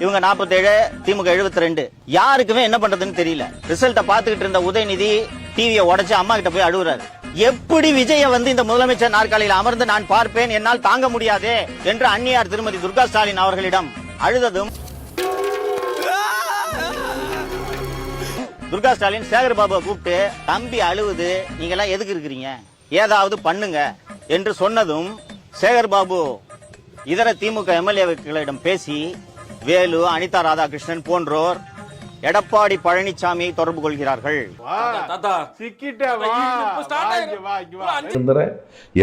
இவங்க 47, திமுக 72. யாருக்குமே என்ன பண்றதுன்னு தெரியல. ரிசல்ட்ட பாத்துக்கிட்டு இருந்த உதயநிதி டிவியை உடைச்சு அம்மா கிட்ட போய் அழுகுறாரு. எப்படி விஜய இந்த முதலமைச்சர் நாற்காலியில் அமர்ந்து நான் பார்ப்பேன், என்னால் தாங்க முடியாதே என்று அந்நியார் திருமதி துர்கா ஸ்டாலின் அவர்களிடம் அழுததும் துர்கா ஸ்டாலின் சேகர் பாபுவை கூப்பிட்டு தம்பி அழுவுது, நீங்க எல்லாம் எதுக்கு இருக்கிறீங்க, ஏதாவது பண்ணுங்க என்று சொன்னதும் சேகர் பாபு இதர திமுக எம்எல்ஏக்களிடம் பேசி வேலு, அனிதா ராதாகிருஷ்ணன் போன்றோர் எடப்பாடி பழனிசாமியை தொடர்பு கொள்கிறார்கள்.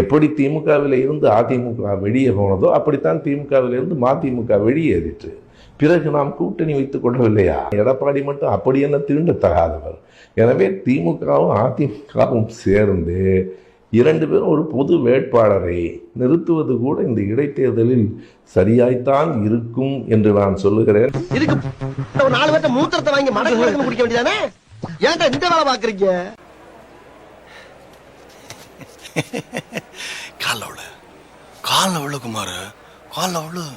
எப்படி திமுகவில் இருந்து அதிமுக வெளியே போனதோ அப்படித்தான் திமுகவில் இருந்து மதிமுக வெளியேறிற்று. பிறகு நாம் கூட்டணி வைத்துக் கொள்ளவில்லையா? எடப்பாடி மட்டும் அப்படி என்ன தீண்டத்தகாதவர். எனவே திமுகவும் அதிமுகவும் சேர்ந்து 2 பேரும் ஒரு பொது வேட்பாளரை நிறுத்துவது கூட இந்த இடைத்தேர்தலில் சரியாய்த்தான் இருக்கும் என்று நான் சொல்லுகிறேன். இதுக்கு 4 பேர்த்த மூத்திரத்தை வாங்கி மடக்கு குடிக்க வேண்டியதானே? ஏன்டா இந்த வேலை பாக்குறீங்க? கால்ல விழு குமார், கால்ல விழு.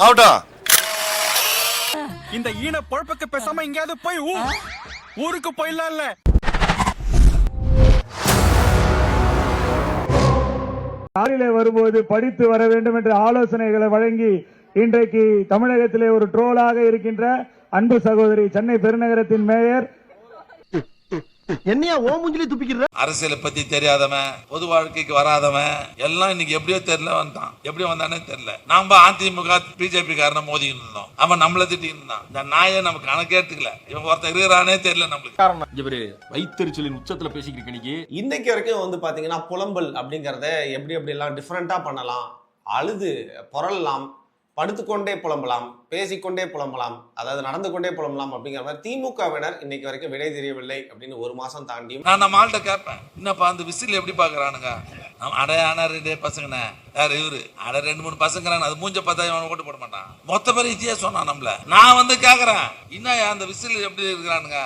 ஆகட்டும். இந்த ஈன பொழப்புக்கு பேசாம எங்கேயாவது போய் ஊருக்கு போயிடலாம்ல. காரிலே வரும்போது படித்து வர வேண்டும் என்ற ஆலோசனைகளை வழங்கி இன்றைக்கு தமிழகத்திலே ஒரு ட்ரோலாக இருக்கின்ற அன்பு சகோதரி சென்னை பெருநகரத்தின் மேயர். என்னையா ஓ மூஞ்சிலே துப்பிக்கிற? அரசியலை பத்தி தெரியாதவன், பொது வாழ்க்கைக்கு வராதவன் எல்லாம் இன்னைக்கு எப்படியோ தெரியல வந்தான். எப்படி வந்தானே தெரியல. நாம அதிமுக பிஜேபி காரனை மோதிக்கிட்டு இருந்தோம். அவன் நம்மள திட்டிட்டு இருந்தான். இந்த நாயை நமக்கு கணக்கேட்டுக்கல. இவன் ஒருத்தர் இருக்கிறானே தெரியல நம்மளுக்கு. இவரு வைத்தறிச்சலின் உச்சத்துல பேசிக்கிட்டு இன்னைக்கு இன்னைக்கு வரைக்கும் பாத்தீங்கன்னா புலம்பல் அப்படிங்கறத எப்படி எல்லாம் டிஃபரெண்டா பண்ணலாம், அழுது புரளலாம், படுத்துக்கொண்டே புலம்பலாம், பேசிக்கொண்டே புலம்பலாம், அதாவது நடந்து கொண்டே புலம்பலாம் அப்படிங்கிற மாதிரி திமுகவினர் இன்னைக்கு வரைக்கும் விடை தெரியவில்லை அப்படின்னு 1 மாசம் தாண்டியும் நான் நம்ம ஆள்கிட்ட கேட்பேன், என்னப்பா அந்த விசில் எப்படி பாக்குறானுங்க? அடையான 2 பசங்கண்ணே, யார் இவரு? 2-3 பசங்கிறான். அது மூஞ்ச பார்த்தா இவன் ஓட்டு போட மாட்டான். மொத்த பேர் இத்தியா சொன்னான் நம்மள. நான் கேக்குறேன், இன்னும் அந்த விசில் எப்படி இருக்கிறானுங்க?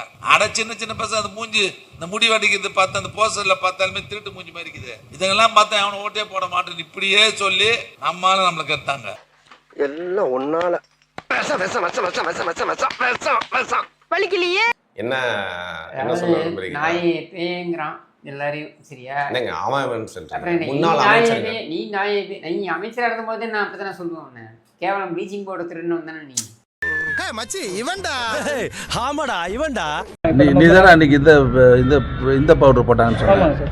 சின்ன பசங்க அந்த மூஞ்சி, இந்த முடி வடிக்கிறது பார்த்து அந்த போஸ்டர்ல பார்த்தாலுமே திருட்டு மூஞ்சி மாதிரி இருக்குது. இதெல்லாம் பார்த்தா அவனை ஓட்டே போட மாட்டேன்னு இப்படியே சொல்லி நம்மளால நம்மளை கேட்டாங்க. எல்லாம் ஒன்னால வலிக்கலையே. என்ன சொல்ல விரும்புறீங்க? நாய் பேங்கிறான் எல்லாரையும். சரியா? அவன் நீ நாய், நீ அமைச்சரா இருக்கும் போது நான் அப்படித்தான் சொல்லுவேன். கேவலம் ப்ளீச்சிங் பவுடர் திருன்னு வந்தானே நீ. மச்சி இவன்டா. ஆமாடா இவன்டா. நீ தானே அன்னைக்கு இந்த பவுடர் போட்டாங்கன்னு சொன்னாங்க.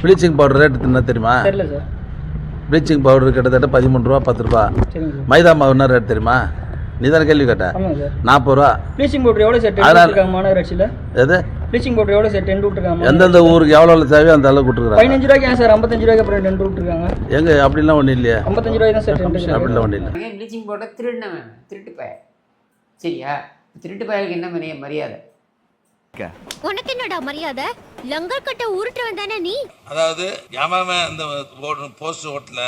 ப்ளீச்சிங் பவுடர் ரேட் என்ன தெரியுமா? தெரியல சார். ப்ளீச்சிங் பவுடர் கிட்டத்தட்ட 13 ரூபா 10 ரூபா. மைதா மாவு என்ன ரேட் தெரியுமா? நீ தானே கேள்வி கேட்ட. 40 ரூபா. ப்ளீச்சிங் பவுடர் எவ்வளோ சார் இருக்காங்க மாநகராட்சியில்? எது ப்ளீச்சிங் பவுடர் எவ்வளோ சார்? 10 விட்டுருக்காங்க. எந்தெந்த ஊருக்கு எவ்வளோ தேவையோ அந்த அளவுக்கு விட்டுருக்காங்க. 15 ரூபாய்க்கு ஏன் சார் 55 ரூபாய்க்கு அப்புறம் 2 விட்டுருக்காங்க? எங்க அப்படிலாம் ஒன்றும் இல்லையா? 55 ரூபாய் தான் சார். அப்படிலாம் ஒன்றும் இல்லை. ப்ளீச்சிங் பவுடர் திருடினவன், திருட்டு பய. சரியா? திருட்டு பயலுக்கு என்ன மரியாதை? உனக்கு என்னடா மரியாதை? லங்கர் கட்ட உருட்டுவன் தானே நீ? அதாவது எவன் இந்த போஸ்ட் ஓட்டல,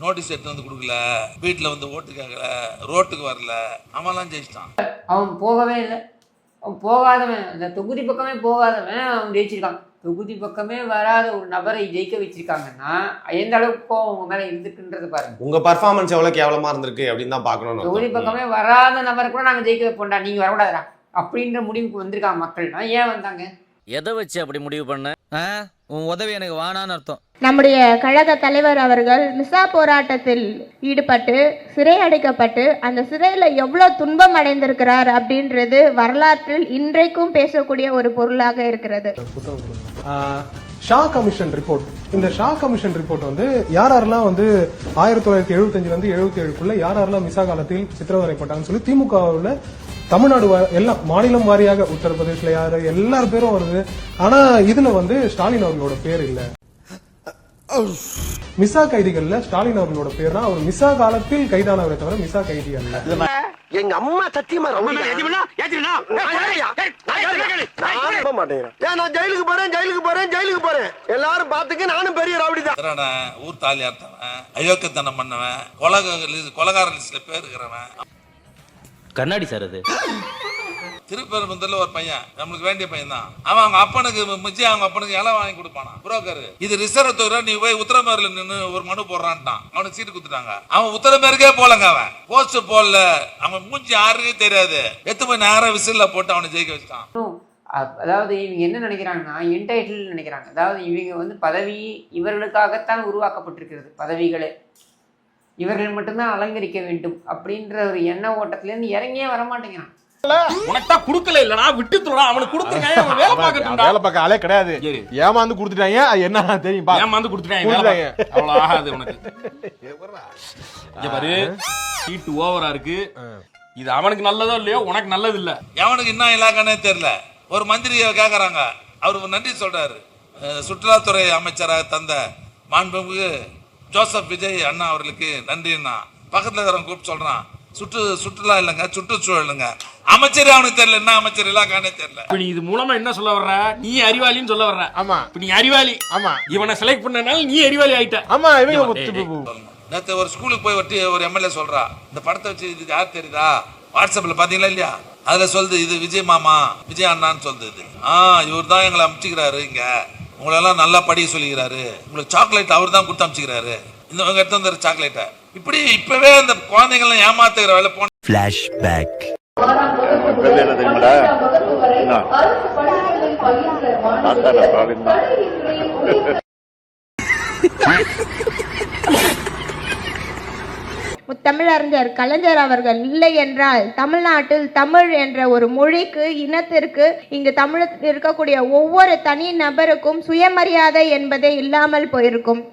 நோட்டீஸ் எடுத்து கொடுக்கல, வீட்டுல ஓட்டு கேட்கல, ரோட்டுக்கு வரல, அவன்லாம் ஜெயிச்சிட்டான். அவன் போகவே இல்லை. அவன் போகாதவன், அந்த தொகுதி பக்கமே போகாதவன் அவன் ஜெயிச்சிருக்கான். தொகுதி பக்கமே வராத ஒரு நபரை ஜெயிக்க வச்சிருக்காங்கன்னா எந்த அளவுக்கு அவங்க மேல இருந்துக்குன்றது பாருங்க. உங்க பர்ஃபார்மன்ஸ் எவ்வளவு கேவலமா இருந்திருக்கு அப்படின்னு தான் பாக்கணும். தொகுதி பக்கமே வராத நபரை கூட நாங்க ஜெயிக்க வைப்போம்டா, நீங்க வரக்கூடாதுடா அப்படின்ற முடிவுக்கு வந்திருக்காங்க மக்கள்னா. ஏன் வந்தாங்க? எதை வச்சு அப்படி முடிவு பண்ண? உன் உதவி எனக்கு வானான்னு அர்த்தம். நம்முடைய கழக தலைவர் அவர்கள் மிசா போராட்டத்தில் ஈடுபட்டு சிறை அடைக்கப்பட்டு அந்த சிறையில் எவ்வளோ துன்பம் அடைந்திருக்கிறார் அப்படின்றது வரலாற்றில் இன்றைக்கும் பேசக்கூடிய ஒரு பொருளாக இருக்கிறது. Shah commission report. இந்த ஷா கமிஷன் ரிப்போர்ட் யாரெல்லாம் 1975 இருந்து 77க்குள்ள யாரெல்லாம் மிசா காலத்தில் சித்திரவதைப்பட்டாங்கன்னு சொல்லி திமுகவில் தமிழ்நாடு எல்லாம் மாநிலம் வாரியாக உத்தரப்பிரதேஷ்ல யாரு எல்லாரும் பேரும் வருது. ஆனா இதுல ஸ்டாலின் அவர்களோட பேர் இல்ல. மிசா கைதிகள்ல ஸ்டாலின் அவர்களோட பேர் தான். அவர் மிசா காலத்தில் கைதானவரை தவிர மிசா கைதி அல்ல. எங்க அம்மா சத்தியமா நான் ஜெயிலுக்கு போறேன் எல்லாரும் பாத்துக்க. நானும் பெரிய ரவுடி தான். ஊர் தாலி அர்த்தவன், அயோக்கியத்தனம் பண்ணவன், கொலகார லிஸ்ட்ல பேர் இருக்கிறவன். கண்ணாடி சார் அது. திருப்பெரும்புத்தூர்ல ஒரு பையன் நம்மளுக்கு வேண்டிய பையன் தான். அவன் அவங்க அப்பனுக்கு மிச்சி அவங்க அப்பனுக்கு இலை வாங்கி கொடுப்பானா புரோக்கர். இது ரிசர்வ் தொகுதியில நீ போய் உத்தரமேரில் நின்று ஒரு மனு போடுறான்ட்டான். அவனுக்கு சீட்டு குடுத்துட்டாங்க. அவன் உத்தரமேருக்கே போலங்க. அவன் போஸ்ட் போடல. அவன் மூஞ்சி யாருக்கே தெரியாது. எத்து போய் நேரம் விசில்ல போட்டு அவனை ஜெயிக்க வச்சுட்டான். அதாவது இவங்க என்ன நினைக்கிறாங்கன்னா என்டைட்டில் நினைக்கிறாங்க. அதாவது இவங்க வந்து பதவி இவர்களுக்காகத்தான் உருவாக்கப்பட்டிருக்கிறது. பதவிகளே இவர்கள் மட்டும்தான் அலங்கரிக்க வேண்டும் அப்படின்ற ஒரு எண்ண ஓட்டத்திலேருந்து இறங்கியே வரமாட்டேங்கிறான். உனக்கு குடுக்கல இல்லனா விட்டுறா. அவனுக்கு கொடுத்துருக்காங்க. அவன் வேலை பார்க்கட்டும். வேலை பார்க்க ஆளே கிடையாது. ஏமாந்து கொடுத்துட்டாங்க. அது என்ன தெரியும்? ஏமாந்து கொடுத்துட்டாங்க. அவ்வளவு ஆகாது உனக்கு. இங்க பாரு, சீட்டு ஓவரா இருக்கு. இது அவனுக்கு நல்லதோ இல்லையோ உனக்கு நல்லது இல்ல. எவனுக்கு என்ன இலாக்கானே தெரியல. ஒரு மந்திரியை கேட்கறாங்க. அவருக்கு நன்றி சொல்றாரு. சுற்றுலாத்துறை அமைச்சராக தந்த மாண்புமிகு ஜோசப் விஜய் அண்ணா அவர்களுக்கு நன்றிண்ணா. பக்கத்துல இருக்கிறவங்க கூப்பிட்டு சொல்றான், சுற்றுலா இல்லைங்க, சுற்றுச்சூழலுங்க. அமைச்சர் அவனுக்கு தெரியல. என்ன அமைச்சர் இலாக்கானே தெரியல. நீ இது மூலமா என்ன சொல்ல வர்ற? நீ அறிவாளின்னு சொல்ல வர்ற. ஆமா, இப்ப நீ அறிவாளி. ஆமா, இவனை செலக்ட் பண்ணனால நீ அறிவாளி ஆயிட்ட. ஆமா, நேற்று ஒரு ஸ்கூலுக்கு போய் ஒரு எம்எல்ஏ சொல்றா, இந்த படத்தை வச்சு இது யார் தெரியுதா? வாட்ஸ்அப்ல பாத்தீங்களா இல்லையா? அதுல சொல்லுது, இது விஜய் மாமா, விஜய் அண்ணான்னு சொல்லுது. இவர் தான் எங்களை அனுப்பிச்சுக்கிறாரு. இங்க உங்களெல்லாம் நல்லா படிக்க சொல்லிக்கிறாரு. உங்களுக்கு சாக்லேட் அவர் தான் கொடுத்து அனுப்பிச்சுக்கிறாரு. இந்த எடுத்து வந்த சாக்லேட்டை இப்படி இப்பவே அந்த குழந்தைங்களாம் ஏமாத்துகிற வேலை போன ஃபிளாஷ்பேக். முத்தமிழறிஞர் கலைஞர் அவர்கள் இல்லை என்றால் தமிழ்நாட்டில் தமிழ் என்ற ஒரு மொழிக்கு, இனத்திற்கு, இங்கு தமிழ் இருக்கக்கூடிய ஒவ்வொரு தனி நபருக்கும் சுயமரியாதை என்பதே இல்லாமல் போயிருக்கும்.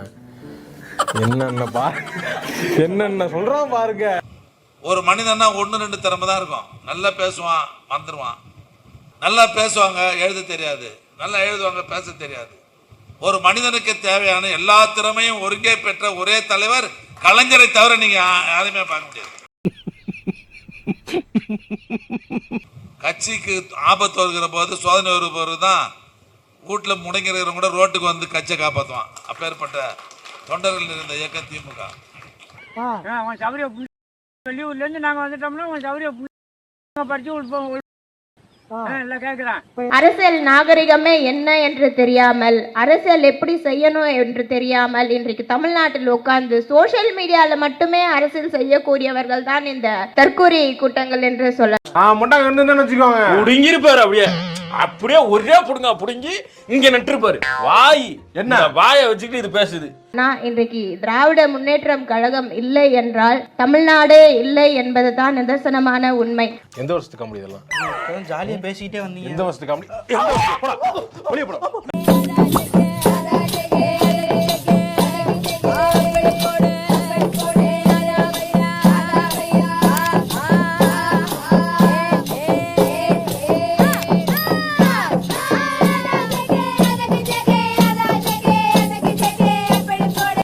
என்னென்ன சொல்றான் பாருங்க. ஒரு மனிதன்னா 1-2 திறமை தான் இருக்கும். நல்லா பேசுவான், மறந்துடுவான். நல்லா பேசுவாங்க, எழுத தெரியாது. நல்லா எழுதுவாங்க, பேச தெரியாது. ஒரு மனிதனுக்கு தேவையான எல்லா திறமையும் ஒருங்கே பெற்ற ஒரே தலைவர் கலைஞரை தவிர நீங்க யாருமே பார்க்க முடியாது. கட்சிக்கு ஆபத்து வருகிற போது, சோதனை வருகிற போது தான் வீட்டுல முடங்கிறவங்க கூட ரோட்டுக்கு வந்து கட்சியை காப்பாற்றுவான். அப்பேற்பட்ட தொண்டர்கள் இருந்த இயக்கம் திமுக. வெளியூர்ல இருந்து நாங்க வந்துட்டோம்னா படிச்சு அரசியல் நாகரிகமே என்ன என்று தெரியாமல், அரசியல் எப்படி செய்யணும் என்று தெரியாமல் இன்றைக்கு தமிழ்நாட்டில் உட்கார்ந்து சோசியல் மீடியால மட்டுமே அரசியல் செய்யக்கூடியவர்கள் தான் இந்த தற்கொலை கூட்டங்கள் என்று சொல்ல. அப்படியே ஒரே புடுங்க புடுங்கி இங்க நட்டுருப்பாரு. வாய் என்ன வாயை வச்சுக்கிட்டு இது பேசுது. நான் இன்றைக்கு திராவிட முன்னேற்றம் கழகம் இல்லை என்றால் தமிழ்நாடே இல்லை என்பதுதான் நிதர்சனமான உண்மை. எந்த வருஷத்துக்கு இதெல்லாம் ஜாலியா பேசிக்கிட்டே வந்தீங்க. எந்த வருஷத்துக்கு